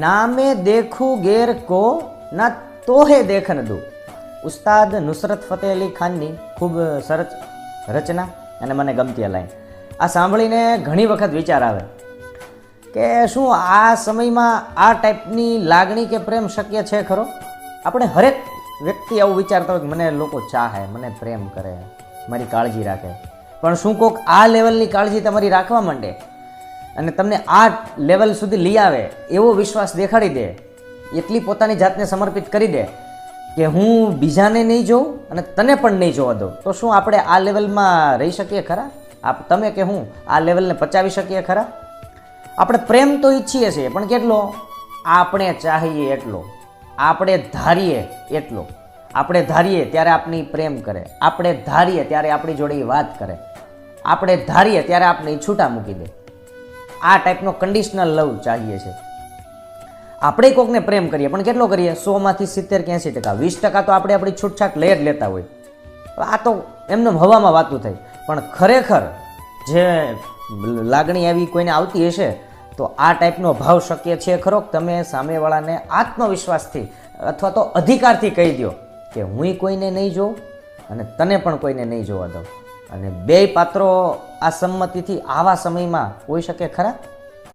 નામે દેખું ગેર કો ના તોહે દેખન દો. ઉસ્તાદ નુસરત ફતેહ અલી ખાનની ખૂબ સરસ રચના અને મને ગમતી આ લાઈન. આ સાંભળીને ઘણી વખત વિચાર આવે કે શું આ સમયમાં આ ટાઈપની લાગણી કે પ્રેમ શક્ય છે ખરો? આપણે હરેક વ્યક્તિ આવું વિચારતા હોય કે મને લોકો ચાહે, મને પ્રેમ કરે, મારી કાળજી રાખે. પણ શું કોક આ લેવલની કાળજી તમારી રાખવા માંડે અને તમને આ લેવલ સુધી લઈ આવે, એવો વિશ્વાસ દેખાડી દે, એટલી પોતાની જાતને સમર્પિત કરી દે કે હું બીજાને નહીં જોઉં અને તને પણ નહીં જોવા દઉં, તો શું આપણે આ લેવલમાં રહી શકીએ ખરા? તમે કે હું આ લેવલને પચાવી શકીએ ખરા? આપણે પ્રેમ તો ઈચ્છીએ છીએ, પણ કેટલો? આપણે ચાહીએ એટલો, આપણે ધારીએ એટલો. આપણે ધારીએ ત્યારે આપણી પ્રેમ કરે, આપણે ધારીએ ત્યારે આપણી જોડે વાત કરે, આપણે ધારીએ ત્યારે આપણે છૂટા મૂકી દે. આ ટાઈપનો કન્ડિશનલ લવ ચાહીએ છે. આપણે કોકને પ્રેમ કરીએ, પણ કેટલો કરીએ? 100માંથી 70 કે 80%. 20% તો આપણે આપણી છૂટછાટ લઈ જ લેતા હોય. આ તો એમને હવામાં વાતું થાય. પણ ખરેખર જે લાગણી એવી કોઈને આવતી હશે તો આ ટાઈપનો ભાવ શક્ય છે ખરો? તમે સામેવાળાને આત્મવિશ્વાસથી અથવા તો અધિકારથી કહી દો કે હું કોઈને નહીં જોઉં અને તને પણ કોઈને નહીં જોવા દઉં, અને બે પાત્રો આ સંમતિથી આવા સમયમાં હોઈ શકે ખરા?